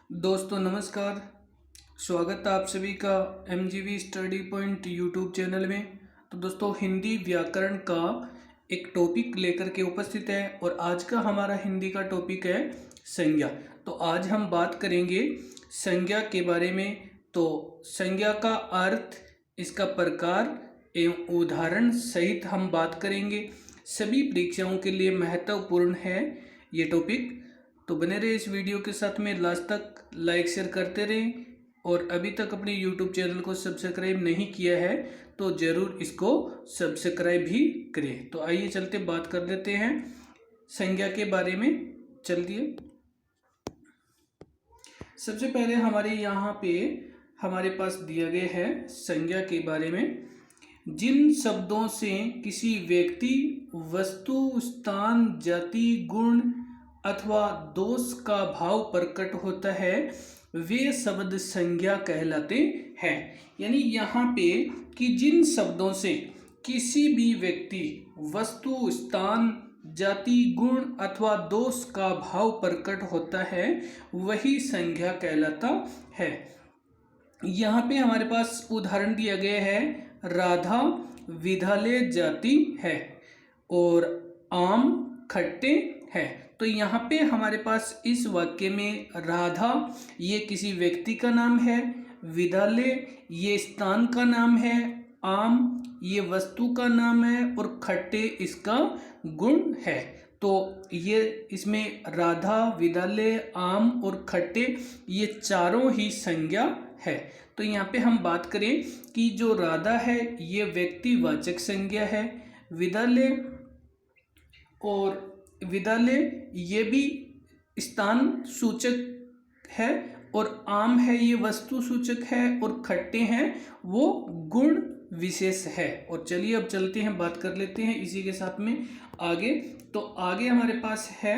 दोस्तों नमस्कार। स्वागत है आप सभी का MGV study point YouTube channel में। तो दोस्तों हिंदी व्याकरण का एक टॉपिक लेकर के उपस्थित है और आज का हमारा हिंदी का टॉपिक है संज्ञा। तो आज हम बात करेंगे संज्ञा के बारे में। तो संज्ञा का अर्थ, इसका प्रकार एवं उदाहरण सहित हम बात करेंगे। सभी परीक्षाओं के लिए महत्वपूर्ण है ये टॉपिक। तो बने रहे इस वीडियो के साथ में लास्ट तक, लाइक शेयर करते रहें और अभी तक अपने यूट्यूब चैनल को सब्सक्राइब नहीं किया है तो ज़रूर इसको सब्सक्राइब भी करें। तो आइए चलते बात कर लेते हैं संज्ञा के बारे में। चलिए सबसे पहले हमारे यहाँ पे हमारे पास दिया गया है संज्ञा के बारे में। जिन शब्दों से किसी व्यक्ति, वस्तु, स्थान, जाति, गुण अथवा दोष का भाव प्रकट होता है वे शब्द संज्ञा कहलाते हैं। यानी यहाँ पे कि जिन शब्दों से किसी भी व्यक्ति, वस्तु, स्थान, जाति, गुण अथवा दोष का भाव प्रकट होता है वही संज्ञा कहलाता है। यहाँ पे हमारे पास उदाहरण दिया गया है, राधा विद्यालय जाती है और आम खट्टे है। तो यहाँ पे हमारे पास इस वाक्य में राधा ये किसी व्यक्ति का नाम है, विद्यालय ये स्थान का नाम है, आम ये वस्तु का नाम है और खट्टे इसका गुण है। तो ये इसमें राधा, विद्यालय, आम और खट्टे ये चारों ही संज्ञा है। तो यहाँ पे हम बात करें कि जो राधा है ये व्यक्तिवाचक संज्ञा है, विद्यालय ये भी स्थान सूचक है और आम है ये वस्तु सूचक है और खट्टे हैं वो गुण विशेष है। और चलिए अब चलते हैं, बात कर लेते हैं इसी के साथ में आगे। तो आगे हमारे पास है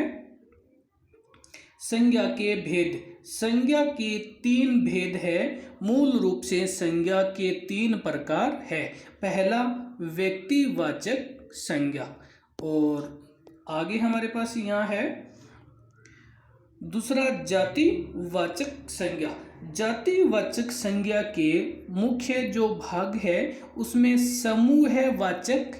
संज्ञा के भेद। संज्ञा के 3 भेद है। मूल रूप से संज्ञा के 3 प्रकार है। पहला व्यक्तिवाचक संज्ञा और आगे हमारे पास यहाँ है दूसरा जातिवाचक संज्ञा। जातिवाचक संज्ञा के मुख्य जो भाग है उसमें समूहवाचक,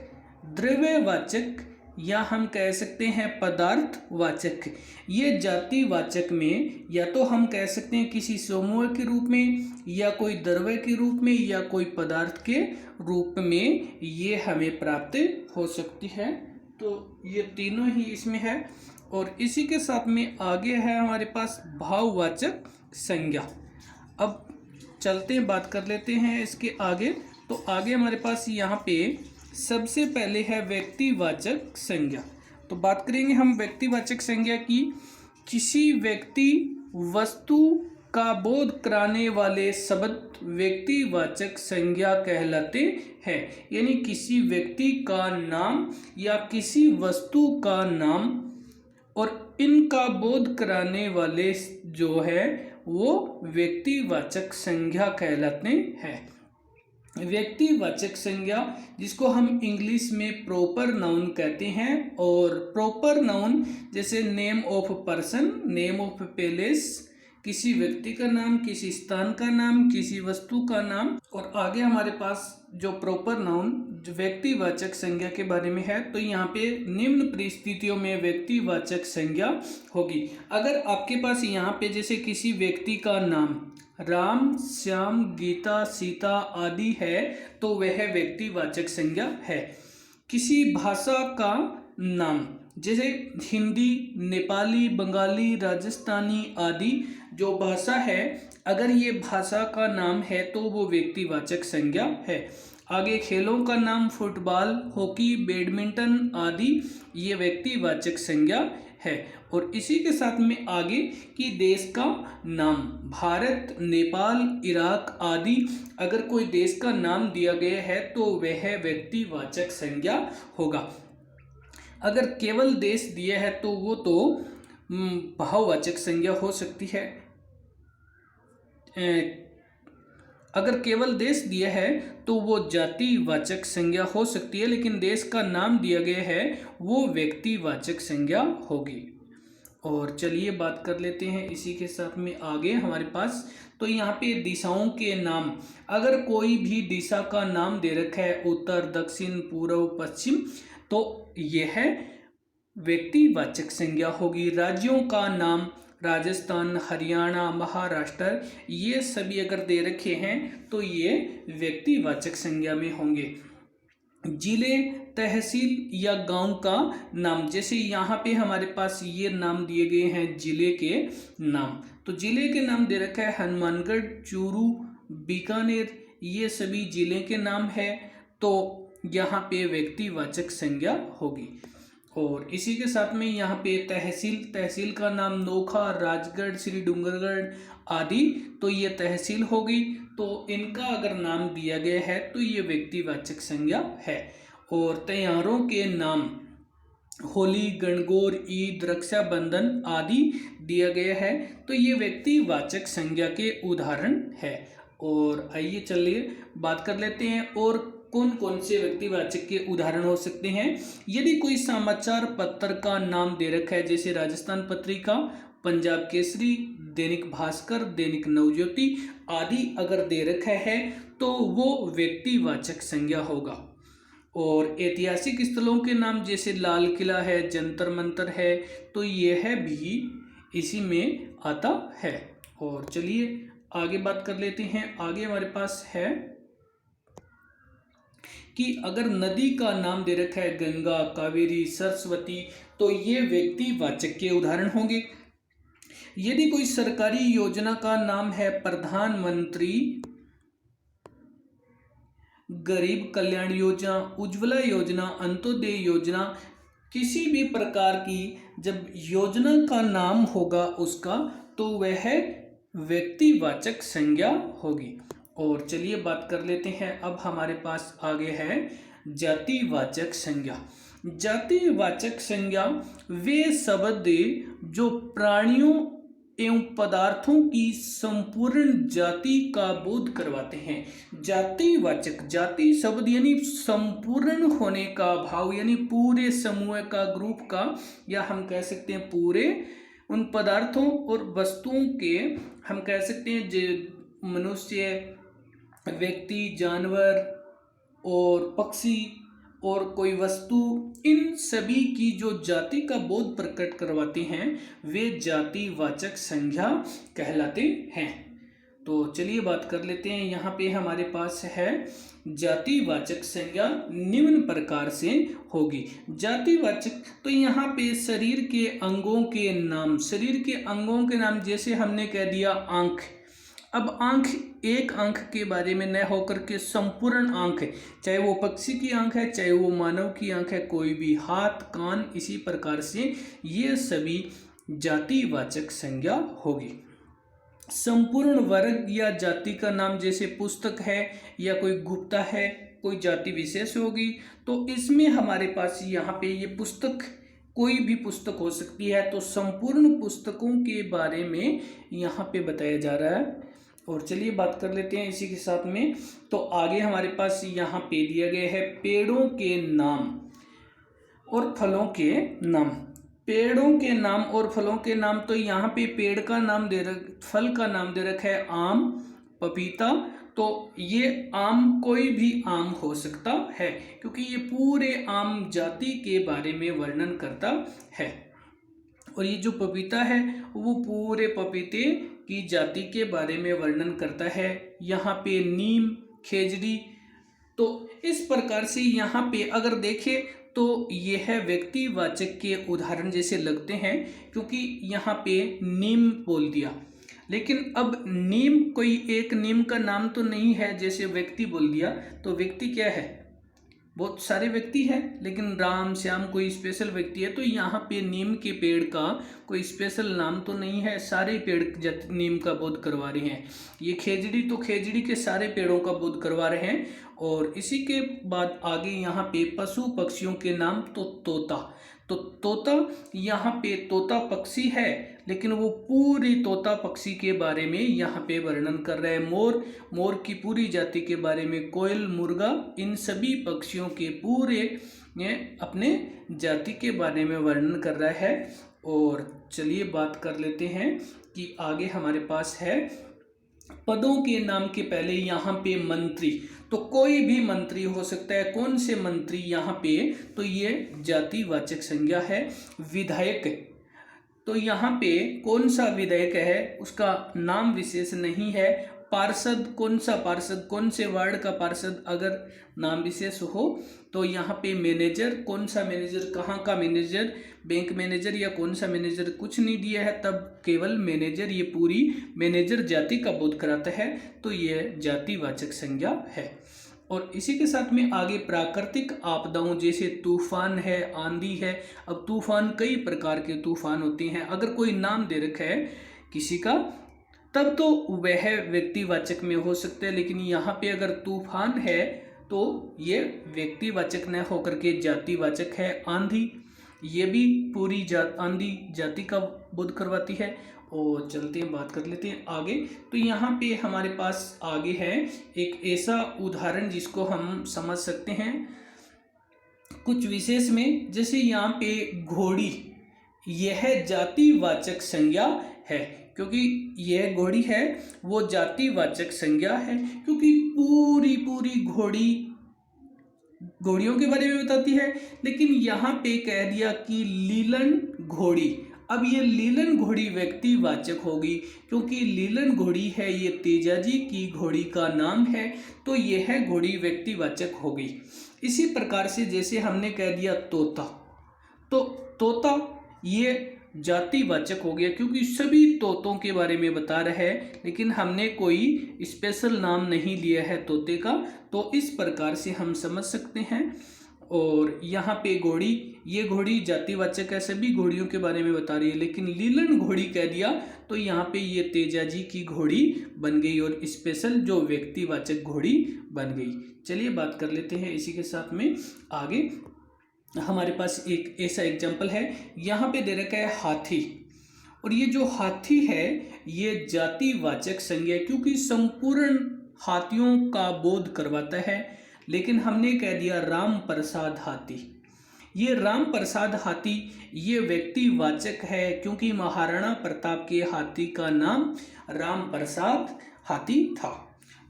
द्रव्यवाचक या हम कह सकते हैं पदार्थवाचक। ये जातिवाचक में या तो हम कह सकते हैं किसी समूह के रूप में या कोई द्रव्य के रूप में या कोई पदार्थ के रूप में ये हमें प्राप्त हो सकती है। तो ये तीनों ही इसमें है। और इसी के साथ में आगे है हमारे पास भाववाचक संज्ञा। अब चलते हैं, बात कर लेते हैं इसके आगे। तो आगे हमारे पास यहाँ पे सबसे पहले है व्यक्तिवाचक संज्ञा। तो बात करेंगे हम व्यक्तिवाचक संज्ञा की। किसी व्यक्ति, वस्तु का बोध कराने वाले शब्द व्यक्तिवाचक संज्ञा कहलाते हैं। यानी किसी व्यक्ति का नाम या किसी वस्तु का नाम और इनका बोध कराने वाले जो है वो व्यक्तिवाचक संज्ञा कहलाते हैं। व्यक्तिवाचक संज्ञा जिसको हम इंग्लिश में प्रॉपर नाउन कहते हैं। और प्रॉपर नाउन जैसे name of person, name of place, किसी व्यक्ति का नाम, किसी स्थान का नाम, किसी वस्तु का नाम। और आगे हमारे पास जो प्रॉपर नाउन जो व्यक्तिवाचक संज्ञा के बारे में है। तो यहाँ पे निम्न परिस्थितियों में व्यक्तिवाचक संज्ञा होगी। अगर आपके पास यहाँ पे जैसे किसी व्यक्ति का नाम राम, श्याम, गीता, सीता आदि है तो वह व्यक्तिवाचक संज्ञा है। किसी भाषा का नाम जैसे हिंदी, नेपाली, बंगाली, राजस्थानी आदि जो भाषा है, अगर ये भाषा का नाम है तो वो व्यक्तिवाचक संज्ञा है। आगे खेलों का नाम फुटबॉल, हॉकी, बैडमिंटन आदि ये व्यक्तिवाचक संज्ञा है। और इसी के साथ में आगे कि देश का नाम भारत, नेपाल, इराक आदि अगर कोई देश का नाम दिया गया है तो वह व्यक्तिवाचक संज्ञा होगा। अगर केवल देश दिया है तो वो तो भाववाचक संज्ञा हो सकती है। अगर केवल देश दिया है तो वो जातिवाचक संज्ञा हो सकती है, लेकिन देश का नाम दिया गया है वो व्यक्तिवाचक संज्ञा होगी। और चलिए बात कर लेते हैं इसी के साथ में आगे हमारे पास। तो यहाँ पे दिशाओं के नाम, अगर कोई भी दिशा का नाम दे रखा है उत्तर, दक्षिण, पूर्व, पश्चिम, तो यह व्यक्तिवाचक संज्ञा होगी। राज्यों का नाम राजस्थान, हरियाणा, महाराष्ट्र, ये सभी अगर दे रखे हैं तो ये व्यक्तिवाचक संज्ञा में होंगे। जिले, तहसील या गांव का नाम, जैसे यहाँ पे हमारे पास ये नाम दिए गए हैं जिले के नाम, तो जिले के नाम दे रखा है हनुमानगढ़, चूरू, बीकानेर, ये सभी जिले के नाम है, तो यहाँ पे व्यक्तिवाचक संज्ञा होगी। और इसी के साथ में यहाँ पे तहसील का नाम नोखा, राजगढ़, श्री डूंगरगढ़ आदि, तो ये तहसील होगी, तो इनका अगर नाम दिया गया है तो ये व्यक्तिवाचक संज्ञा है। और त्योहारों के नाम होली, गणगौर, ईद, रक्षाबंधन आदि दिया गया है, तो ये व्यक्तिवाचक संज्ञा के उदाहरण है। और आइए चलिए बात कर लेते हैं और कौन कौन से व्यक्तिवाचक के उदाहरण हो सकते हैं। यदि कोई समाचार पत्र का नाम दे रखा है, जैसे राजस्थान पत्रिका, पंजाब केसरी, दैनिक भास्कर, दैनिक नवज्योति आदि अगर दे रखा है तो वो व्यक्तिवाचक संज्ञा होगा। और ऐतिहासिक स्थलों के नाम जैसे लाल किला है, जंतर मंतर है, तो यह भी इसी में आता है। और चलिए आगे बात कर लेते हैं। आगे हमारे पास है कि अगर नदी का नाम दे रखा है गंगा, कावेरी, सरस्वती, तो ये व्यक्तिवाचक के उदाहरण होंगे। यदि कोई सरकारी योजना का नाम है प्रधानमंत्री गरीब कल्याण योजना, उज्ज्वला योजना, अंत्योदय योजना, किसी भी प्रकार की जब योजना का नाम होगा उसका, तो वह व्यक्तिवाचक संज्ञा होगी। और चलिए बात कर लेते हैं, अब हमारे पास आगे है जातिवाचक संज्ञा। जातिवाचक संज्ञा वे शब्द जो प्राणियों एवं पदार्थों की संपूर्ण जाति का बोध करवाते हैं। जातिवाचक, जाति शब्द यानी संपूर्ण होने का भाव, यानी पूरे समूह का, ग्रुप का, या हम कह सकते हैं पूरे उन पदार्थों और वस्तुओं के, हम कह सकते हैं जो मनुष्य, व्यक्ति, जानवर और पक्षी और कोई वस्तु, इन सभी की जो जाति का बोध प्रकट करवाती हैं वे जातिवाचक संज्ञा कहलाते हैं। तो चलिए बात कर लेते हैं। यहाँ पे हमारे पास है जातिवाचक संज्ञा निम्न प्रकार से होगी। जातिवाचक, तो यहाँ पे शरीर के अंगों के नाम, शरीर के अंगों के नाम, जैसे हमने कह दिया आंख। अब आंख एक आंख के बारे में न होकर के संपूर्ण आंख है, चाहे वो पक्षी की आंख है, चाहे वो मानव की आंख है, कोई भी हाथ, कान, इसी प्रकार से ये सभी जातिवाचक संज्ञा होगी। संपूर्ण वर्ग या जाति का नाम जैसे पुस्तक है या कोई गुप्ता है, कोई जाति विशेष होगी, तो इसमें हमारे पास यहाँ पे ये पुस्तक, कोई भी पुस्तक हो सकती है, तो संपूर्ण पुस्तकों के बारे में यहाँ पे बताया जा रहा है। और चलिए बात कर लेते हैं इसी के साथ में। तो आगे हमारे पास यहाँ पे दिया गया है पेड़ों के नाम और फलों के नाम। पेड़ों के नाम और फलों के नाम, तो यहाँ पे पेड़ का नाम फल का नाम दे रखा है आम, पपीता, तो ये आम कोई भी आम हो सकता है क्योंकि ये पूरे आम जाति के बारे में वर्णन करता है। और ये जो पपीता है वो पूरे पपीते की जाति के बारे में वर्णन करता है। यहाँ पे नीम, खेजड़ी, तो इस प्रकार से यहाँ पे अगर देखें तो यह व्यक्तिवाचक के उदाहरण जैसे लगते हैं, क्योंकि यहाँ पे नीम बोल दिया, लेकिन अब नीम कोई एक नीम का नाम तो नहीं है, जैसे व्यक्ति बोल दिया, तो व्यक्ति क्या है, बहुत सारे व्यक्ति हैं, लेकिन राम श्याम कोई स्पेशल व्यक्ति है, तो यहाँ पे नीम के पेड़ का कोई स्पेशल नाम तो नहीं है, सारे पेड़ नीम का बोध करवा रहे हैं। ये खेजड़ी, तो खेजड़ी के सारे पेड़ों का बोध करवा रहे हैं। और इसी के बाद आगे यहाँ पे पशु पक्षियों के नाम, तो तोता, तो तोता यहाँ पे तोता पक्षी है, लेकिन वो पूरी तोता पक्षी के बारे में यहाँ पे वर्णन कर रहा है। मोर, मोर की पूरी जाति के बारे में, कोयल, मुर्गा, इन सभी पक्षियों के पूरे अपने जाति के बारे में वर्णन कर रहा है। और चलिए बात कर लेते हैं कि आगे हमारे पास है पदों के नाम के पहले यहाँ पे मंत्री, तो कोई भी मंत्री हो सकता है। कौन से मंत्री यहाँ पे, तो ये जातिवाचक संज्ञा है। विधायक, तो यहाँ पे कौन सा विधायक है उसका नाम विशेष नहीं है। पार्षद, कौन सा पार्षद, कौन से वार्ड का पार्षद, अगर नाम विशेष हो तो यहाँ पे मैनेजर, कौन सा मैनेजर, कहाँ का मैनेजर, बैंक मैनेजर या कौन सा मैनेजर, कुछ नहीं दिया है, तब केवल मैनेजर, ये पूरी मैनेजर जाति का बोध कराता है, तो यह जातिवाचक संज्ञा है। और इसी के साथ में आगे प्राकृतिक आपदाओं जैसे तूफान है, आंधी है। अब तूफान, कई प्रकार के तूफान होते हैं, अगर कोई नाम दे रखा है किसी का तब तो वह व्यक्तिवाचक में हो सकता है, लेकिन यहाँ पे अगर तूफान है तो ये व्यक्तिवाचक न होकर के जातिवाचक है। आंधी, ये भी पूरी आंधी जाति का बोध करवाती है। और चलते हैं, बात कर लेते हैं आगे। तो यहाँ पे हमारे पास आगे है एक ऐसा उदाहरण जिसको हम समझ सकते हैं कुछ विशेष में, जैसे यहाँ पे घोड़ी, यह जातिवाचक संज्ञा है, क्योंकि यह घोड़ी है वो जातिवाचक संज्ञा है, क्योंकि पूरी घोड़ी घोड़ियों के बारे में बताती है। लेकिन यहाँ पे कह दिया कि लीलन घोड़ी, अब ये लीलन घोड़ी व्यक्तिवाचक होगी, क्योंकि लीलन घोड़ी है ये तेजाजी की घोड़ी का नाम है, तो यह घोड़ी व्यक्तिवाचक होगी। इसी प्रकार से जैसे हमने कह दिया तोता, तो तोता ये जातिवाचक हो गया, क्योंकि सभी तोतों के बारे में बता रहा है, लेकिन हमने कोई स्पेशल नाम नहीं लिया है तोते का, तो इस प्रकार से हम समझ सकते हैं। और यहाँ पे घोड़ी, ये घोड़ी जातिवाचक है, सभी घोड़ियों के बारे में बता रही है, लेकिन लीलन घोड़ी कह दिया तो यहाँ पे ये तेजाजी की घोड़ी बन गई और स्पेशल जो व्यक्तिवाचक घोड़ी बन गई। चलिए बात कर लेते हैं इसी के साथ में आगे। हमारे पास एक ऐसा एग्जाम्पल है, यहाँ पे दे रखा है हाथी, और ये जो हाथी है ये जातिवाचक संज्ञा है, क्योंकि संपूर्ण हाथियों का बोध करवाता है। लेकिन हमने कह दिया राम प्रसाद हाथी, ये राम प्रसाद हाथी ये व्यक्तिवाचक है, क्योंकि महाराणा प्रताप के हाथी का नाम राम प्रसाद हाथी था।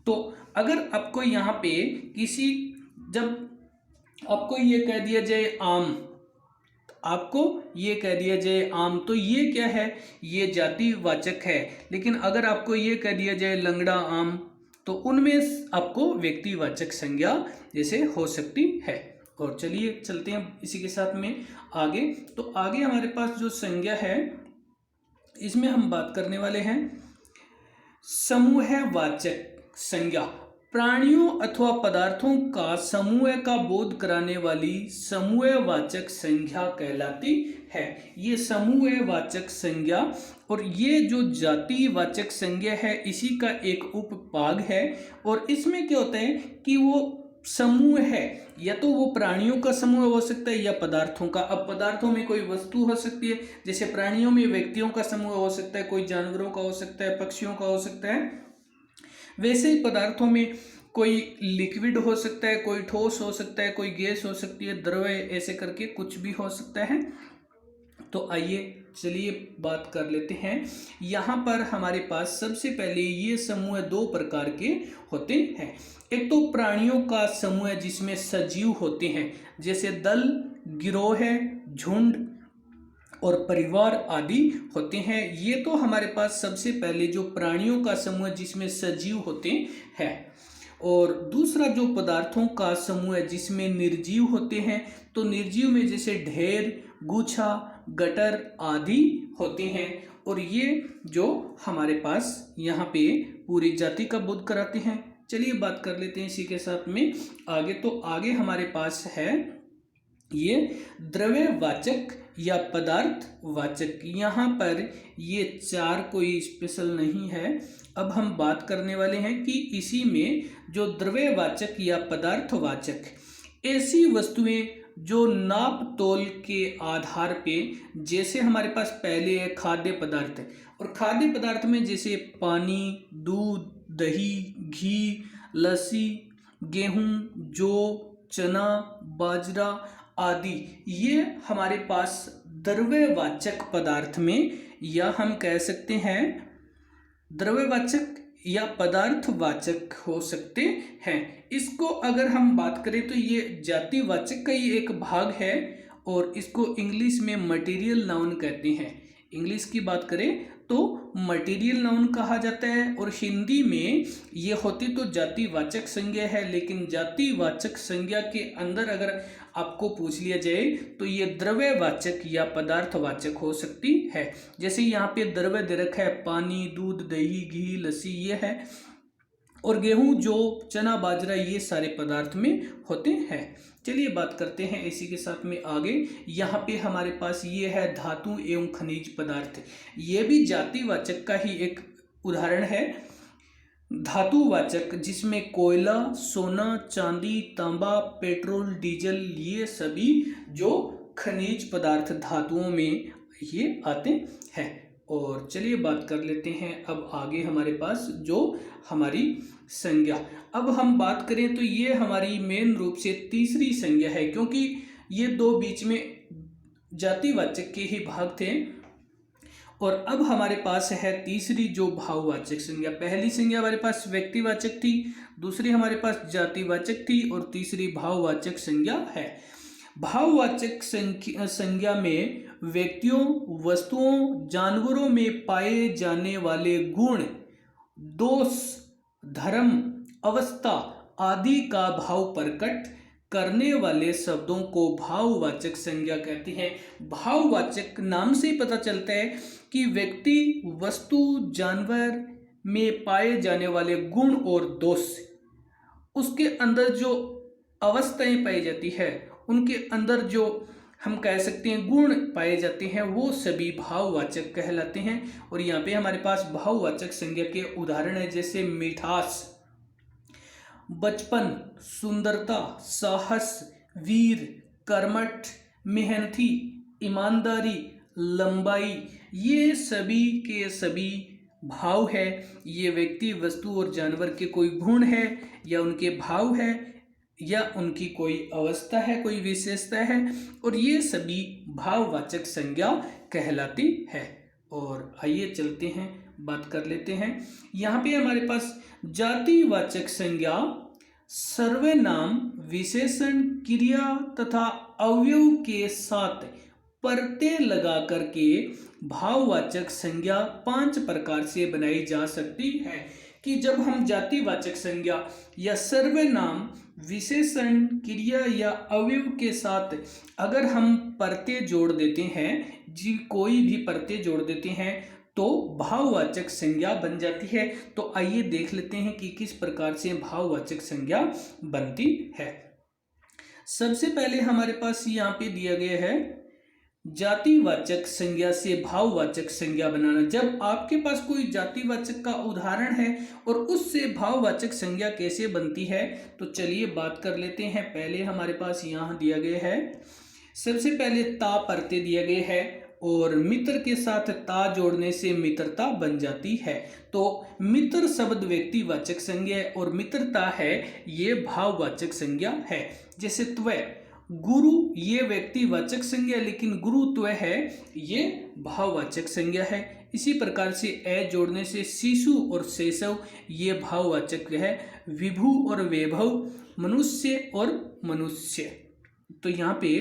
तो अगर आपको यहाँ पे किसी, जब आपको ये कह दिया जाए आम, आपको ये कह दिया जाए आम, तो ये क्या है, ये जातिवाचक है। लेकिन अगर आपको ये कह दिया जाए लंगड़ा आम, तो उनमें आपको व्यक्तिवाचक संज्ञा जैसे हो सकती है। और चलिए चलते हैं इसी के साथ में आगे। तो आगे हमारे पास जो संज्ञा है इसमें हम बात करने वाले हैं समूहवाचक संज्ञा। प्राणियों अथवा पदार्थों का समूह का बोध कराने वाली समूहवाचक संज्ञा कहलाती है। ये समूहवाचक संज्ञा, और ये जो जातिवाचक संज्ञा है इसी का एक उपभाग है। और इसमें क्या होता है कि वो समूह है, या तो वो प्राणियों का समूह हो सकता है या पदार्थों का। अब पदार्थों में कोई वस्तु हो सकती है, जैसे प्राणियों में व्यक्तियों का समूह हो सकता है, कोई जानवरों का हो सकता है, पक्षियों का हो सकता है। वैसे ही पदार्थों में कोई लिक्विड हो सकता है, कोई ठोस हो सकता है, कोई गैस हो सकती है, द्रव, ऐसे करके कुछ भी हो सकता है। तो आइए चलिए बात कर लेते हैं। यहाँ पर हमारे पास सबसे पहले ये समूह दो प्रकार के होते हैं। एक तो प्राणियों का समूह जिसमें सजीव होते हैं, जैसे दल, गिरोह है, झुंड और परिवार आदि होते हैं। ये तो हमारे पास सबसे पहले जो प्राणियों का समूह जिसमें सजीव होते हैं। और दूसरा जो पदार्थों का समूह है जिसमें निर्जीव होते हैं, तो निर्जीव में जैसे ढेर, गुच्छा, गटर आदि होते हैं। और ये जो हमारे पास यहाँ पे पूरी जाति का बोध कराते हैं। चलिए बात कर लेते हैं इसी के साथ में आगे। तो आगे हमारे पास है ये द्रव्यवाचक या पदार्थवाचक। यहाँ पर ये चार कोई स्पेशल नहीं है। अब हम बात करने वाले हैं कि इसी में जो द्रव्यवाचक या पदार्थवाचक, ऐसी वस्तुएं जो नाप तोल के आधार पे, जैसे हमारे पास पहले है खाद्य पदार्थ, और खाद्य पदार्थ में जैसे पानी, दूध, दही, घी, लस्सी, गेहूं, जौ, चना, बाजरा आदि, ये हमारे पास द्रव्यवाचक पदार्थ में, या हम कह सकते हैं द्रव्यवाचक या पदार्थवाचक हो सकते हैं। इसको अगर हम बात करें तो ये जातिवाचक का ही एक भाग है और इसको इंग्लिश में मटेरियल नाउन कहते हैं। इंग्लिश की बात करें तो मटेरियल नाउन कहा जाता है, और हिंदी में ये होती तो जातिवाचक संज्ञा है, लेकिन जातिवाचक संज्ञा के अंदर अगर आपको पूछ लिया जाए तो ये द्रव्यवाचक या पदार्थवाचक हो सकती है। जैसे यहाँ पे द्रव्य दे रखा है, पानी, दूध, दही, घी, लस्सी ये है, और गेहूं, जौ, चना, बाजरा ये सारे पदार्थ में होते हैं। चलिए बात करते हैं इसी के साथ में आगे। यहाँ पे हमारे पास ये है धातु एवं खनिज पदार्थ। ये भी जातिवाचक का ही एक उदाहरण है। धातुवाचक जिसमें कोयला, सोना, चांदी, तांबा, पेट्रोल, डीजल ये सभी जो खनिज पदार्थ धातुओं में ये आते हैं। और चलिए बात कर लेते हैं अब आगे हमारे पास जो हमारी संज्ञा। अब हम बात करें तो ये हमारी मेन रूप से तीसरी संज्ञा है, क्योंकि ये दो बीच में जातिवाचक के ही भाग थे। और अब हमारे पास है तीसरी जो भाववाचक संज्ञा। पहली संज्ञा हमारे पास व्यक्तिवाचक थी, दूसरी हमारे पास जातिवाचक थी, और तीसरी भाववाचक संज्ञा है। भाववाचक संज्ञा में व्यक्तियों, वस्तुओं, जानवरों में पाए जाने वाले गुण, दोष, धर्म, अवस्था आदि का भाव प्रकट करने वाले शब्दों को भाववाचक संज्ञा कहते हैं। भाववाचक नाम से ही पता चलता है कि व्यक्ति, वस्तु, जानवर में पाए जाने वाले गुण और दोष, उसके अंदर जो अवस्थाएं पाई जाती है, उनके अंदर जो हम कह सकते हैं गुण पाए जाते हैं, वो सभी भाववाचक कहलाते हैं। और यहाँ पे हमारे पास भाववाचक संज्ञा के उदाहरण है, जैसे मिठास, बचपन, सुंदरता, साहस, वीर, कर्मठ, मेहनती, ईमानदारी, लंबाई, ये सभी के सभी भाव है। ये व्यक्ति, वस्तु और जानवर के कोई गुण है, या उनके भाव है, या उनकी कोई अवस्था है, कोई विशेषता है, और ये सभी भाववाचक संज्ञा कहलाती है। और आइए चलते हैं, बात कर लेते हैं। यहाँ पे हमारे पास जातिवाचक संज्ञा सर्वनाम, विशेषण, क्रिया तथा अवयव के साथ प्रत्यय लगा करके भाववाचक संज्ञा 5 प्रकार से बनाई जा सकती है। कि जब हम जातिवाचक संज्ञा या सर्वनाम, विशेषण, क्रिया या अवयव के साथ अगर हम प्रत्यय जोड़ देते हैं, जी कोई भी प्रत्यय जोड़ देते हैं, तो भाववाचक संज्ञा बन जाती है। तो आइए देख लेते हैं कि किस प्रकार से भाववाचक संज्ञा बनती है। सबसे पहले हमारे पास यहाँ पे दिया गया है जातिवाचक संज्ञा से भाववाचक संज्ञा बनाना। जब आपके पास कोई जातिवाचक का उदाहरण है और उससे भाववाचक संज्ञा कैसे बनती है, तो चलिए बात कर लेते हैं। पहले हमारे पास यहाँ दिया गया है, सबसे पहले ता प्रत्यय दिया गया है, और मित्र के साथ ता जोड़ने से मित्रता बन जाती है। तो मित्र शब्द व्यक्तिवाचक संज्ञा है और मित्रता है ये भाववाचक संज्ञा है। जैसे त्वय, गुरु ये व्यक्तिवाचक संज्ञा, लेकिन गुरुत्व है ये भाववाचक संज्ञा है। इसी प्रकार से ए जोड़ने से शिशु और शैशव ये भाववाचक है। विभु और वैभव, मनुष्य और मनुष्य। तो यहाँ पे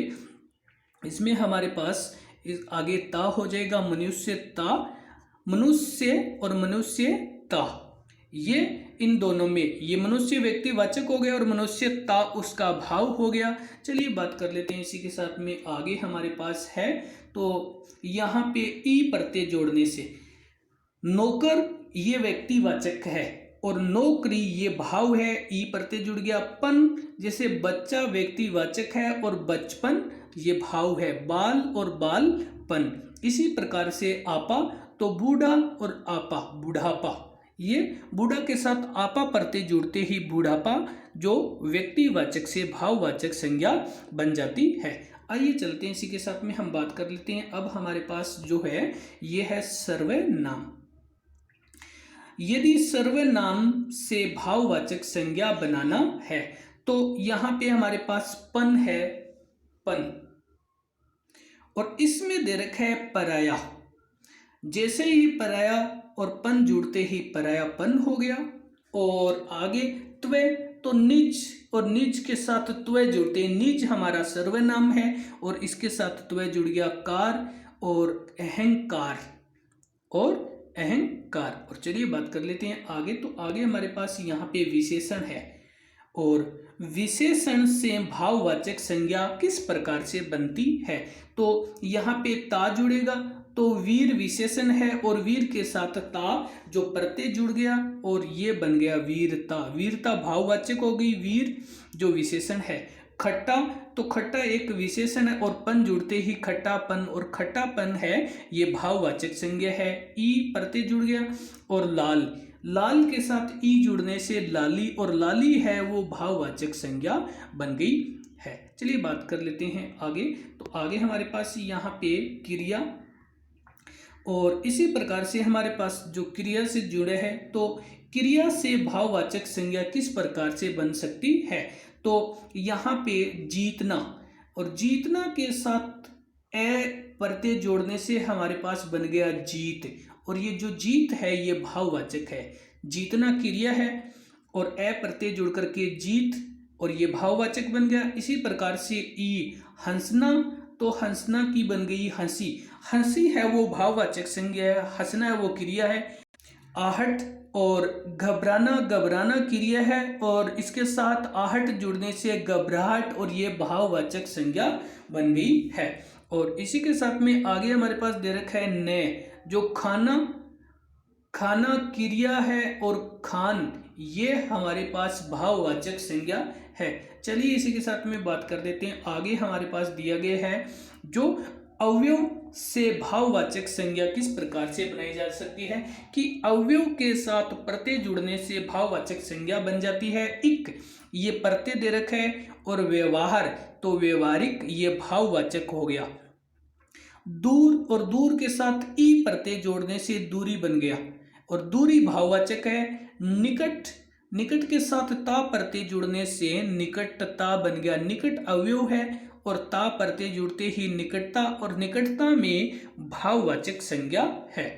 इसमें हमारे पास इस आगे ता हो जाएगा, मनुष्य ता, मनुष्य और मनुष्य ता, ये इन दोनों में ये मनुष्य व्यक्तिवाचक हो गया और मनुष्य ता उसका भाव हो गया। चलिए बात कर लेते हैं इसी के साथ में आगे हमारे पास है। तो यहाँ पे ई प्रत्यय जोड़ने से नौकर ये व्यक्तिवाचक है और नौकरी ये भाव है, ई प्रत्यय जुड़ गया। पन जैसे बच्चा व्यक्तिवाचक है और बचपन ये भाव है। बाल और बालपन, इसी प्रकार से आपा, तो बूढ़ा और आपा बुढ़ापा, ये बूढ़ा के साथ आपा प्रत्यय जुड़ते ही बुढ़ापा जो व्यक्तिवाचक से भाववाचक संज्ञा बन जाती है। आइए चलते हैं, इसी के साथ में हम बात कर लेते हैं। अब हमारे पास जो है ये है सर्वनाम। यदि सर्वनाम से भाववाचक संज्ञा बनाना है तो यहाँ पे हमारे पास पन है, पन, और इसमें दे रखा है पराया। जैसे ही पराया और पन जुड़ते ही परायापन हो गया। और आगे त्वय, तो निज और निज के साथ त्वय जुड़ते, निज हमारा सर्वनाम है और इसके साथ त्वय जुड़ गया कार और अहंकार और अहंकार। और चलिए बात कर लेते हैं आगे। तो आगे हमारे पास यहाँ पे विशेषण है और विशेषण से भाववाचक संज्ञा किस प्रकार से बनती है। तो यहाँ पे ता जुड़ेगा तो वीर विशेषण है और वीर के साथ ता जो प्रत्यय जुड़ गया और ये बन गया वीरता। वीरता भाववाचक हो गई, वीर जो विशेषण है। खट्टा, तो खट्टा एक विशेषण है और पन जुड़ते ही खट्टापन और खट्टापन है ये भाववाचक संज्ञा है। ई प्रत्यय जुड़ गया और लाल, लाल के साथ ई जुड़ने से लाली और लाली है वो भाववाचक संज्ञा बन गई है। चलिए बात कर लेते हैं आगे। तो आगे हमारे पास यहाँ पे क्रिया और इसी प्रकार से हमारे पास जो क्रिया से जुड़े हैं तो क्रिया से भाववाचक संज्ञा किस प्रकार से बन सकती है। तो यहाँ पे जीतना और जीतना के साथ ए प्रत्यय जोड़ने से हमारे पास बन गया जीत और ये जो जीत है ये भाववाचक है। जीतना क्रिया है और ए प्रत्यय जोड़ करके जीत और ये भाववाचक बन गया। इसी प्रकार से ई हंसना, तो हंसना की बन गई हंसी, हंसी है वो भाववाचक संज्ञा है, हंसना है वो क्रिया है। आहट और घबराना, घबराना क्रिया है और इसके साथ आहट जुड़ने से घबराहट और ये भाववाचक संज्ञा बन गई है। और इसी के साथ में आगे हमारे पास दे रखा है ने, जो खाना, खाना क्रिया है और खान ये हमारे पास भाववाचक संज्ञा है। चलिए इसी के साथ में बात कर देते हैं आगे। हमारे पास दिया गया है जो अवयव से भाववाचक संज्ञा किस प्रकार से बनाई जा सकती है कि अवयव के साथ प्रत्यय जुड़ने से भाववाचक संज्ञा बन जाती है। इक ये प्रत्यय दे रखा है और व्यवहार, तो व्यवहारिक ये भाववाचक हो गया। दूर और दूर के साथ ई प्रत्यय जोड़ने से दूरी बन गया और दूरी भाववाचक है। निकट, निकट के साथ ता प्रत्यय जुड़ने से निकटता बन गया, निकट अवयव है और ता प्रत्यय जुड़ते ही निकटता और निकटता में भाववाचक संज्ञा है।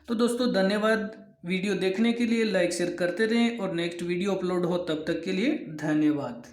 तो दोस्तों धन्यवाद वीडियो देखने के लिए, लाइक शेयर करते रहें और नेक्स्ट वीडियो अपलोड हो तब तक के लिए धन्यवाद।